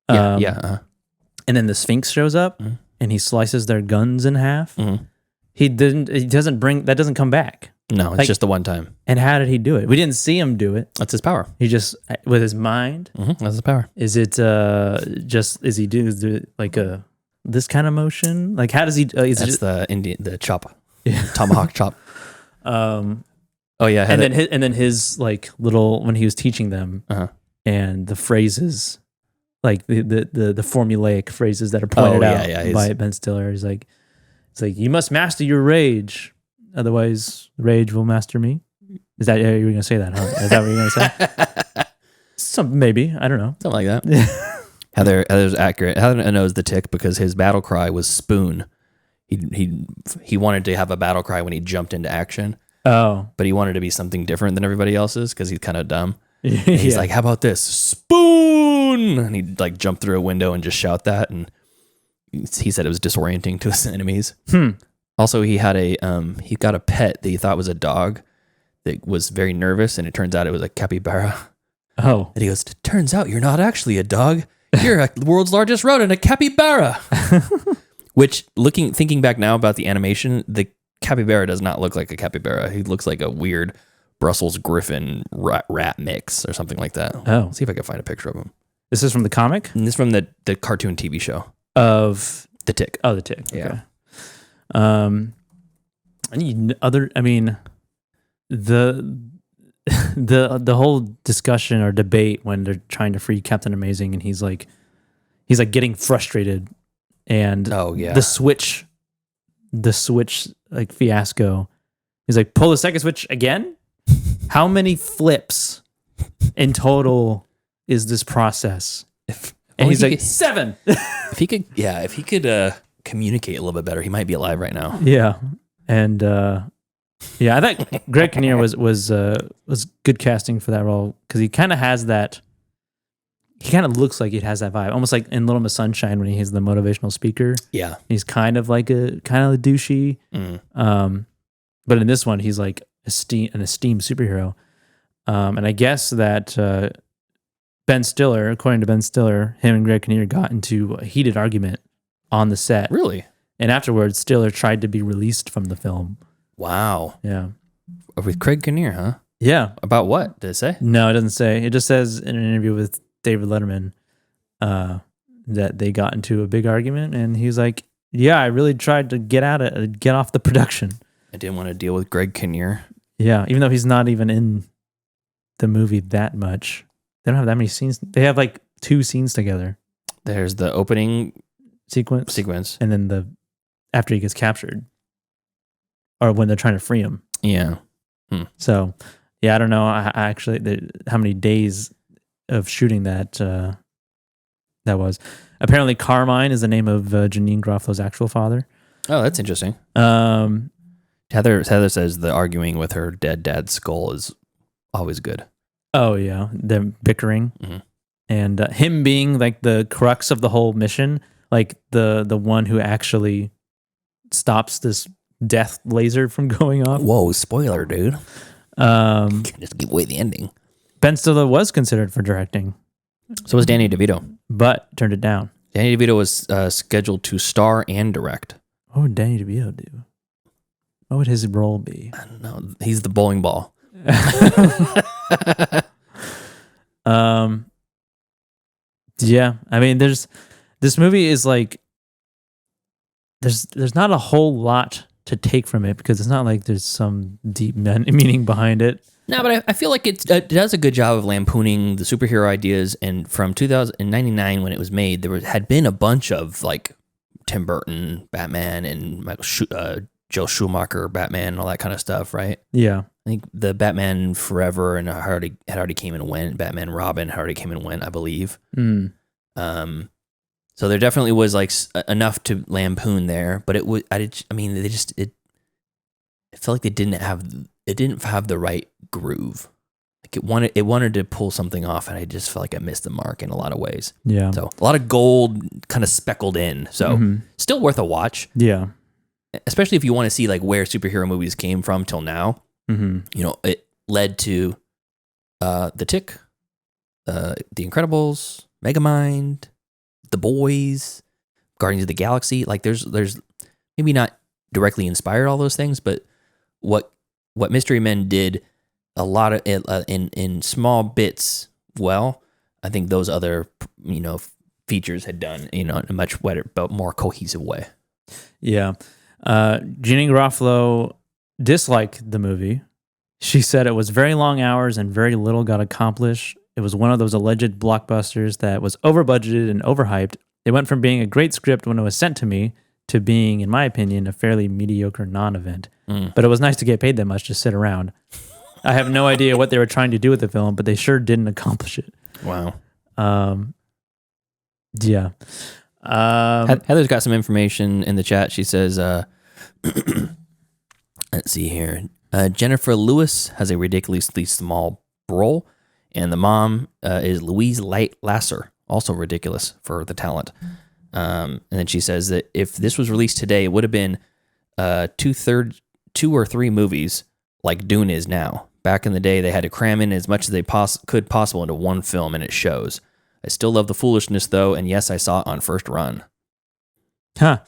and then the Sphinx shows up and he slices their guns in half. He doesn't come back. No, it's just the one time. And how did he do it? We didn't see him do it. That's his power. He just, with his mind. That's his power. Is it is it like this kind of motion? Like how does he? That's the chop, tomahawk chop. Oh yeah, and then his like little, when he was teaching them, and the phrases, like the formulaic phrases that are pointed out by Ben Stiller. It's like you must master your rage, otherwise rage will master me. Is that you were gonna say that? Huh? Is that what you're gonna say? Maybe, I don't know, something like that. Heather's accurate. Heather knows the Tick because his battle cry was spoon. He wanted to have a battle cry when he jumped into action. Oh, but he wanted to be something different than everybody else's because he's kind of dumb. And he's like, "How about this spoon?" And he'd like jump through a window and just shout that. And he said it was disorienting to his enemies. Also, he got a pet that he thought was a dog that was very nervous, and it turns out it was a capybara. Oh, and he goes, "Turns out you're not actually a dog. You're the world's largest rodent, a capybara." Which, thinking back now about the animation, the capybara does not look like a capybara. He looks like a weird Brussels Griffin rat mix or something like that. Oh. See if I can find a picture of him. This is from the comic? And this is from the cartoon TV show. Of? The Tick. Oh, the Tick. Yeah. Okay. The whole discussion or debate when they're trying to free Captain Amazing, and he's like getting frustrated, and the switch like fiasco. He's like, pull the second switch again? How many flips in total is this process? And he's like, 7. If he could communicate a little bit better, he might be alive right now. Yeah. And I thought Greg Kinnear was good casting for that role, because he kind of has that. He kind of looks like he has that vibe, almost like in Little Miss Sunshine when he's the motivational speaker. Yeah, he's kind of douchey. But in this one, he's like an esteemed superhero. And I guess that Ben Stiller, according to Ben Stiller, him and Greg Kinnear got into a heated argument on the set. Really? And afterwards, Stiller tried to be released from the film. Wow. Yeah. With Craig Kinnear, huh? Yeah. About what? Did it say? No, it doesn't say. It just says in an interview with David Letterman that they got into a big argument, and he's like, "Yeah, I really tried to get off the production. I didn't want to deal with Greg Kinnear." Yeah, even though he's not even in the movie that much. They don't have that many scenes. They have like 2 scenes together. There's the opening Sequence. and then after he gets captured. Or when they're trying to free him. yeah. So, yeah, I don't know. I actually how many days of shooting that was. Apparently, Carmine is the name of Janine Garofalo's actual father. Oh, that's interesting. Heather says the arguing with her dead dad's skull is always good. Oh yeah, them bickering, Mhm. and him being like the crux of the whole mission, like the one who actually stops this death laser from going off. Whoa, spoiler, dude. Just give away the ending. Ben Stiller was considered for directing, So was Danny DeVito. but turned it down. Danny DeVito was scheduled to star and direct. What would Danny DeVito do? What would his role be? I don't know. He's the bowling ball. Yeah, I mean, this movie is like there's not a whole lot to take from it because it's not like there's some deep meaning behind it. No, but I feel like it does a good job of lampooning the superhero ideas. And from 1999 when it was made, had been a bunch of like Tim Burton Batman and Joe Schumacher Batman and all that kind of stuff, right? Yeah, I think the Batman Forever and had already came and went. Batman Robin had already came and went, I believe. So there definitely was like enough to lampoon there, but it felt like it didn't have the right groove. Like it wanted to pull something off, and I just felt like I missed the mark in a lot of ways. yeah. So a lot of gold kind of speckled in. So still worth a watch. Yeah. Especially if you want to see like where superhero movies came from till now. You know, it led to The Tick, The Incredibles, Megamind, The Boys, Guardians of the Galaxy. Like there's maybe not directly inspired all those things, but what Mystery Men did a lot of in small bits. Well, I think those other features had done in a much better but more cohesive way. Yeah. Janine Garofalo disliked the movie. She said it was very long hours and very little got accomplished. It was one of those alleged blockbusters that was over budgeted and overhyped. It went from being a great script when it was sent to me to being, in my opinion, a fairly mediocre non-event. But it was nice to get paid that much to sit around. I have no idea what they were trying to do with the film, but they sure didn't accomplish it. Wow. Yeah. Heather's got some information in the chat. She says, let's see here. Jennifer Lewis has a ridiculously small role, and the mom is Louise Lasser, also ridiculous for the talent. And then she says that if this was released today, it would have been 2 or 3 movies like Dune is now. Back in the day, they had to cram in as much as they could possible into one film, and it shows. I still love the foolishness, though, and yes, I saw it on first run. Huh.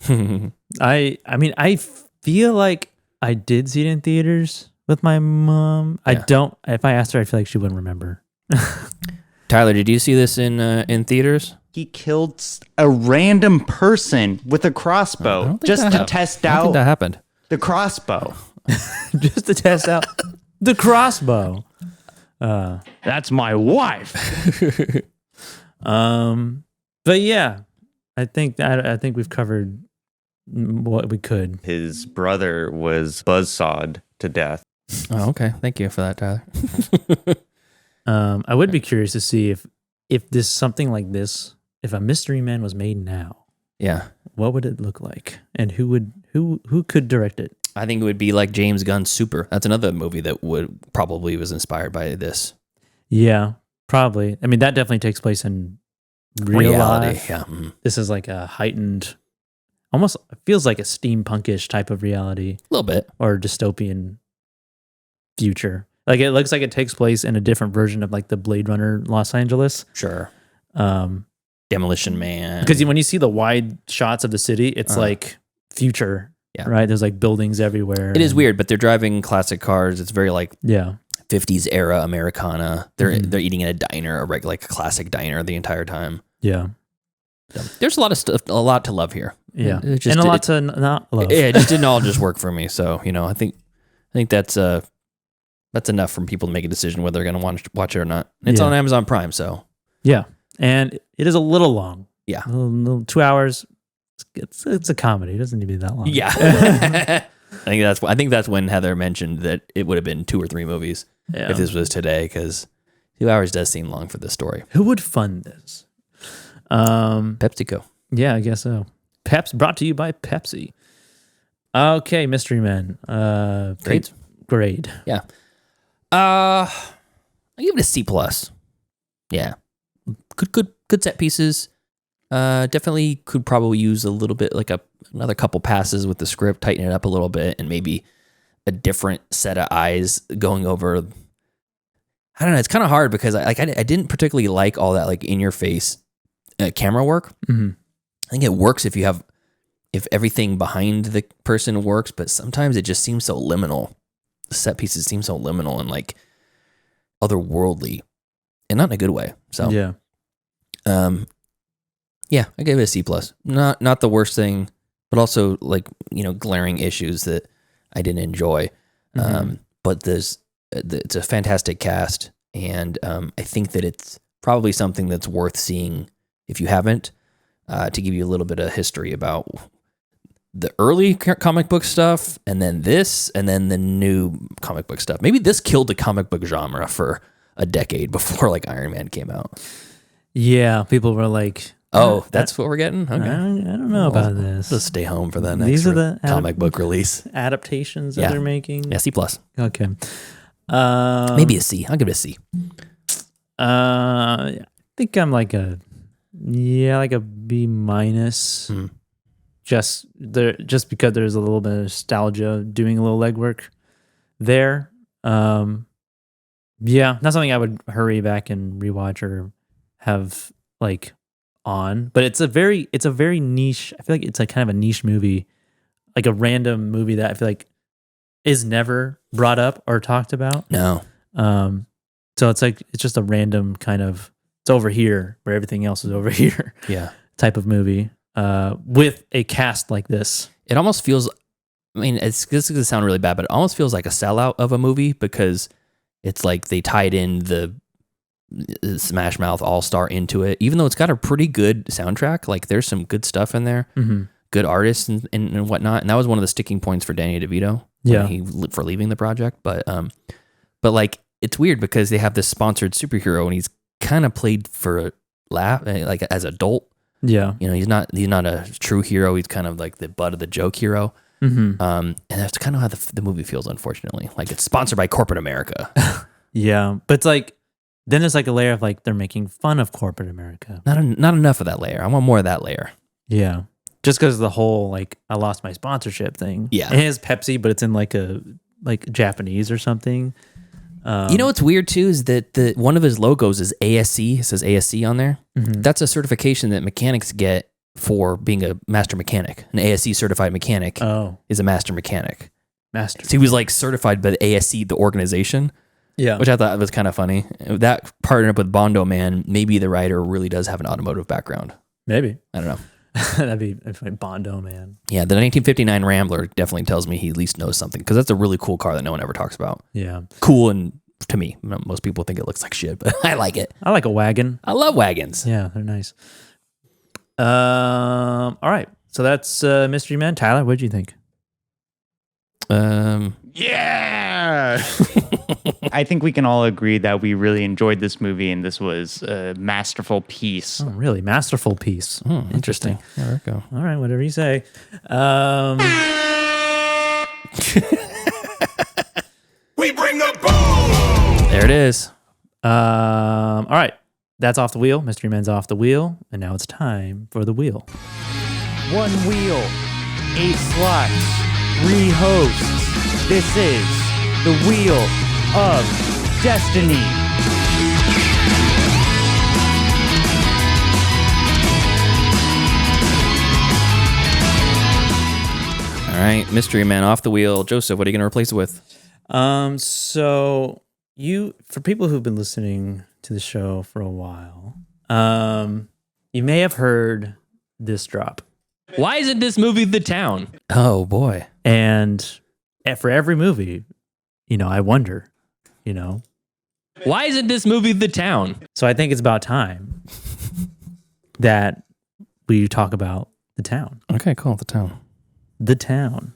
I mean, I feel like I did see it in theaters with my mom. Yeah. I don't. If I asked her, I feel like she wouldn't remember. Tyler, did you see this in theaters? He killed a random person with a crossbow just to test out. I don't think that happened. The crossbow. Just to test out the crossbow. That's my wife. But yeah, I think we've covered what we could. His brother was buzzsawed to death. Oh, okay. Thank you for that, Tyler. I would be curious to see if this something like this, if a Mystery Man was made now, yeah, what would it look like, and who could direct it? I think it would be like James Gunn's Super. That's another movie that was inspired by this. Yeah, probably. I mean, that definitely takes place in reality. Life. Yeah. This is like a heightened, almost feels like a steampunkish type of reality. A little bit. Or dystopian future. Like it looks like it takes place in a different version of like the Blade Runner Los Angeles. Sure. Demolition Man. Because when you see the wide shots of the city, it's like future. Yeah. Right? There's like buildings everywhere. It is weird, but they're driving classic cars. It's very like 50s era Americana. They're eating in a diner, like a classic diner the entire time. Yeah. So, there's a lot of stuff, a lot to love here. Yeah. And a lot to not love. Yeah, it just didn't all just work for me. So, I think think that's enough for people to make a decision whether they're going to watch it or not. It's on Amazon Prime, so yeah, and it is a little long. Yeah, 2 hours. It's a comedy. It doesn't need to be that long. Yeah, I think that's when Heather mentioned that it would have been 2 or 3 movies if this was today, because 2 hours does seem long for this story. Who would fund this? PepsiCo. Yeah, I guess so. Brought to you by Pepsi. Okay, Mystery Men. Grade. Yeah. I give it a C+. Yeah. Good set pieces. Definitely could probably use a little bit, like another couple passes with the script, tighten it up a little bit, and maybe a different set of eyes going over. I don't know. It's kind of hard because I didn't particularly like all that like in your face camera work. Mm-hmm. I think it works if everything behind the person works, but sometimes it just seems so liminal. The set pieces seem so liminal and like otherworldly, and not in a good way. So yeah. Yeah, I gave it a C+. Not the worst thing, but also like, glaring issues that I didn't enjoy. Mm-hmm. But it's a fantastic cast, and I think that it's probably something that's worth seeing if you haven't, to give you a little bit of history about the early comic book stuff, and then this, and then the new comic book stuff. Maybe this killed the comic book genre for a decade before like Iron Man came out. Yeah, people were like, "Oh, that's what we're getting." Okay, I don't know about this. Just stay home for the next These are the comic book release adaptations that they're making. Yeah, C+. Okay, maybe a C. I'll give it a C. I think I'm like a B-. Just because there's a little bit of nostalgia, doing a little legwork there. Yeah, not something I would hurry back and rewatch or have like on, but it's a very niche. I feel like it's like kind of a niche movie, like a random movie that I feel like is never brought up or talked about. No. So it's like, it's just a random kind of, it's over here where everything else is over here. Yeah. Type of movie, with a cast like this. It almost feels, I mean, this is going to sound really bad, but it almost feels like a sellout of a movie, because it's like they tied in the Smash Mouth All-Star into it, even though it's got a pretty good soundtrack. Like there's some good stuff in there, good artists and whatnot. And that was one of the sticking points for Danny DeVito for leaving the project. But like, it's weird because they have this sponsored superhero and he's kind of played for laugh, like as adult. Yeah. He's not a true hero. He's kind of like the butt of the joke hero. And that's kind of how the movie feels, unfortunately. Like it's sponsored by corporate America. Yeah. But it's like, then there's like a layer of like, they're making fun of corporate America. Not enough of that layer. I want more of that layer. Yeah. Just because of the whole, like, I lost my sponsorship thing. Yeah. It is Pepsi, but it's in like Japanese or something. What's weird too is that one of his logos is ASC. It says ASC on there. That's a certification that mechanics get for being a master mechanic. An ASC certified mechanic is a master mechanic. So he was like certified by the ASC, the organization. Yeah. Which I thought was kind of funny. That partnered up with Bondo Man. Maybe the writer really does have an automotive background. Maybe. I don't know. That'd be Bondo Man. Yeah, the 1959 Rambler definitely tells me he at least knows something, because that's a really cool car that no one ever talks about. Yeah. Cool, and to me, most people think it looks like shit, but I like it. I like a wagon. I love wagons. Yeah, they're nice. All right. So that's Mystery Men. Tyler, what did you think? Yeah. I think we can all agree that we really enjoyed this movie, and this was a masterful piece. Oh, really? Masterful piece. Interesting. There we go. All right, whatever you say. We bring the boom! There it is. All right. That's Off the Wheel. Mystery Men's Off the Wheel. And now it's time for the wheel. 1 wheel, 8 slots, 3 hosts. This is the Wheel of Destiny. All right, Mystery Man off the wheel. Joseph, what are you going to replace it with? So for people who've been listening to the show for a while, you may have heard this drop. Why isn't this movie The Town? Oh boy. And for every movie, I wonder, Why isn't this movie The Town? So I think it's about time that we talk about The Town. Okay, cool. The Town. The Town.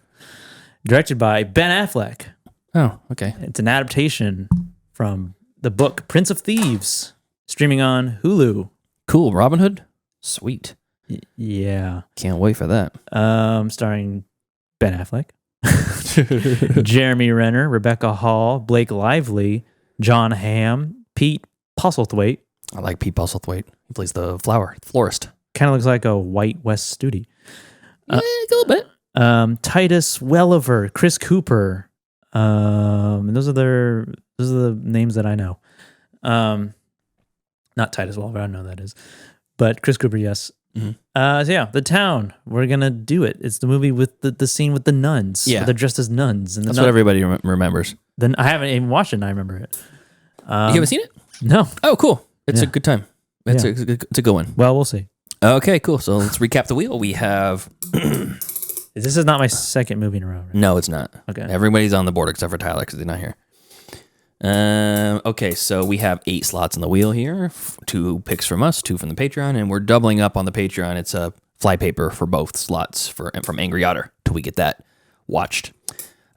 Directed by Ben Affleck. Oh, okay. It's an adaptation from the book Prince of Thieves, streaming on Hulu. Cool. Robin Hood? Sweet. Yeah. Can't wait for that. Starring Ben Affleck, Jeremy Renner, Rebecca Hall, Blake Lively, John Hamm, Pete Postlethwaite. I like Pete Postlethwaite. He plays the florist. Kind of looks like a white West Studi. Yeah, a little bit. Titus Welliver, Chris Cooper. And those are the names that I know. Not Titus Welliver, I don't know who that is. But Chris Cooper, yes. Mm-hmm. So yeah, The Town. We're gonna do it. It's the movie with the scene with the nuns. Yeah. They're dressed as nuns. And That's what everybody remembers. Then I haven't even watched it and I remember it. You haven't seen it? No. Oh, cool. It's Yeah. a good time. It's a good one. Well, we'll see. Okay, cool. So let's recap the wheel. We have... This is not my second movie in a row, right? No, it's not. Okay. Everybody's on the board except for Tyler because he's not here. Okay, so we have 8 slots in the wheel here. 2 picks from us, 2 from the Patreon, and we're doubling up on the Patreon. It's a flypaper for both slots from Angry Otter till we get that watched.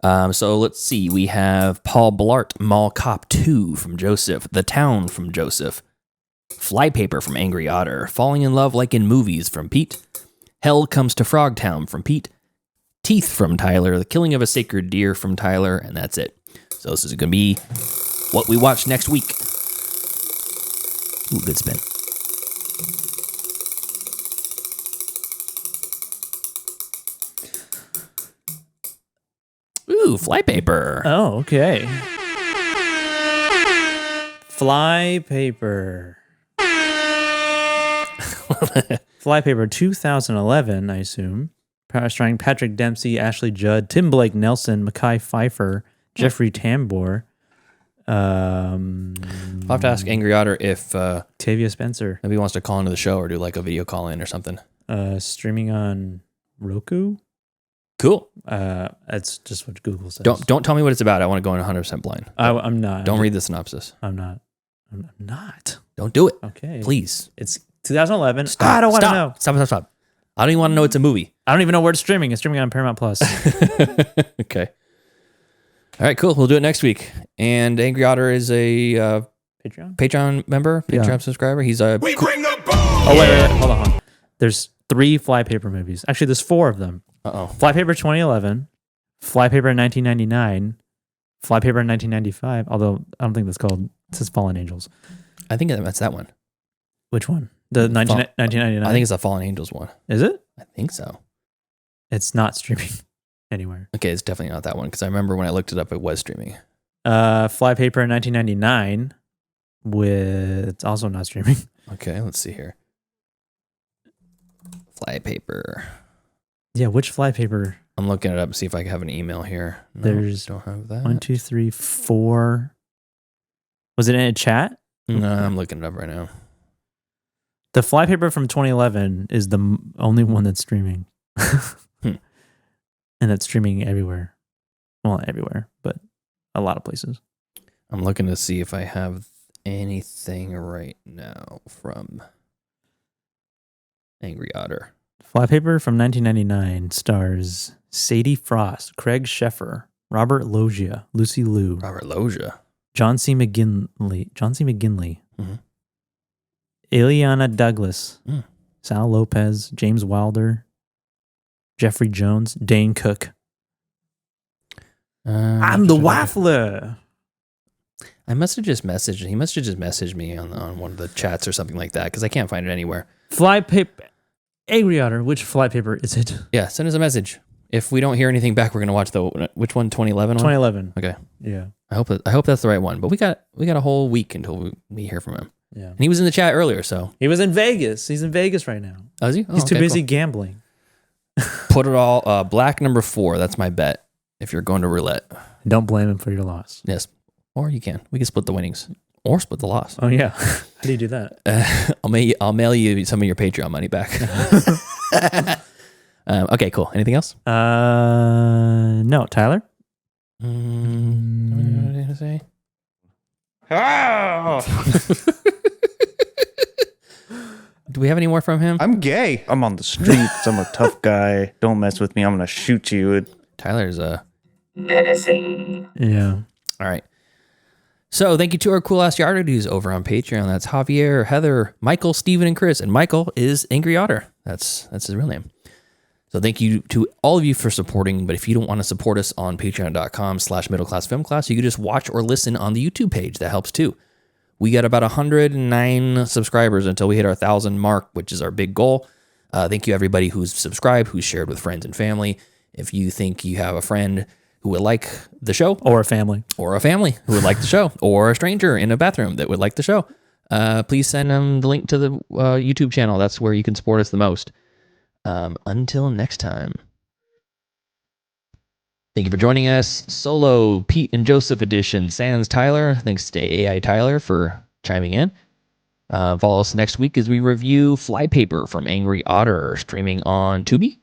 So let's see. We have Paul Blart, Mall Cop 2 from Joseph, The Town from Joseph, Flypaper from Angry Otter, Falling in Love Like in Movies from Pete, Hell Comes to Frogtown from Pete, Teeth from Tyler, The Killing of a Sacred Deer from Tyler, and that's it. So this is going to be what we watch next week. Ooh, good spin. Ooh, Flypaper. Oh, okay. Flypaper. Flypaper 2011, I assume. Starring Patrick Dempsey, Ashley Judd, Tim Blake Nelson, Mekhi Phifer, Jeffrey Tambor. I'll have to ask Angry Otter if Tavia Spencer. maybe he wants to call into the show or do like a video call in or something. Streaming on Roku. Cool. That's just what Google says. Don't tell me what it's about. I want to go in 100% blind. I'm not. Don't read the synopsis. I'm not. I'm not. Don't do it. Okay. Please. It's 2011. Stop. I don't want to Stop. know. Stop. I don't even want to know it's a movie. I don't even know where it's streaming. It's streaming on Paramount Plus. Okay. All right, cool. We'll do it next week. And Angry Otter is a Patreon member, Patreon subscriber. He's a... We bring the boom! Oh, wait. Hold on. There's 3 Flypaper movies. Actually, there's 4 of them. Uh-oh. Flypaper 2011, Flypaper 1999, Flypaper 1995, although I don't think that's called... It says Fallen Angels. I think that's that one. Which one? The 1999? I think it's the Fallen Angels one. Is it? I think so. It's not streaming anywhere. Okay, it's definitely not that one because I remember when I looked it up, it was streaming. Flypaper 1999 it's also not streaming. Okay, let's see here. Flypaper. Yeah, which Flypaper? I'm looking it up to see if I have an email here. No, There's don't have that. 1, 2, 3, 4. Was it in a chat? No, I'm looking it up right now. The Flypaper from 2011 is the only one that's streaming. And that's streaming everywhere. Well, not everywhere, but a lot of places. I'm looking to see if I have anything right now from Angry Otter. Flypaper from 1999 stars Sadie Frost, Craig Sheffer, Robert Loggia, Lucy Liu, Robert Loggia, John C. McGinley, Mhm. Ileana Douglas, Mm. Sal Lopez, James Wilder, Jeffrey Jones, Dane Cook. I'm the waffler. I must have just messaged. He must have just messaged me on one of the chats or something like that because I can't find it anywhere. Flypaper. Angry Otter, which Flypaper is it? Yeah, send us a message. If we don't hear anything back, we're gonna watch which one? 2011 one? 2011. Okay. Yeah. I hope that's the right one. But we got a whole week until we hear from him. Yeah. And he was in the chat earlier, so He was in Vegas. He's in Vegas right now. oh, is he? Oh, He's too okay, busy cool. gambling. Put it all black number 4. That's my bet. If you're going to roulette, Don't blame him for your loss. yes, or you can. We can split the winnings or split the loss. Oh yeah. How do you do that? I'll mail you some of your Patreon money back. Okay, cool. Anything else? No, Tyler. to say? Do we have any more from him? I'm gay. I'm on the streets. I'm a tough guy. Don't mess with me. I'm gonna shoot you. Tyler's Yeah. all right. So thank you to our cool ass yard dudes over on Patreon. That's Javier, Heather, Michael, Steven, and Chris. And Michael is Angry Otter. That's his real name. So thank you to all of you for supporting. But if you don't want to support us on patreon.com/middleclassfilmclass, you can just watch or listen on the YouTube page. That helps too. We got about 109 subscribers until we hit our 1,000 mark, which is our big goal. Thank you everybody who's subscribed, who's shared with friends and family. If you think you have a friend who would like the show, Or a family. who would like the show, or a stranger in a bathroom that would like the show, please send them the link to the YouTube channel. That's where you can support us the most. Until next time. Thank you for joining us. Solo Pete and Joseph edition. Sans Tyler. Thanks to AI Tyler for chiming in. Follow us next week as we review Flypaper from Angry Otter, streaming on Tubi.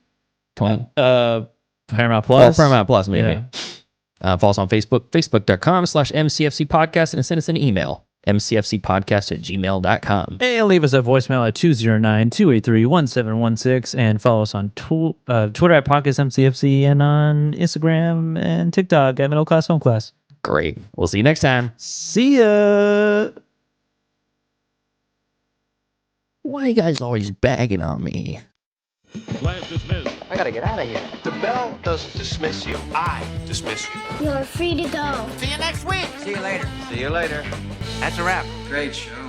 Paramount Plus. Paramount Plus, maybe. Yeah. Follow us on Facebook, facebook.com/MCFC podcast, and send us an email, mcfcpodcast@gmail.com. And leave us a voicemail at 209-283-1716 and follow us on Twitter at Podcast MCFC and on Instagram and TikTok at Middle Class Film Class. Great. We'll see you next time. See ya. Why are you guys always bagging on me? Class dismissed. I gotta get out of here. The bell doesn't dismiss you. I dismiss you. You're free to go. See you later. That's a wrap. Great show.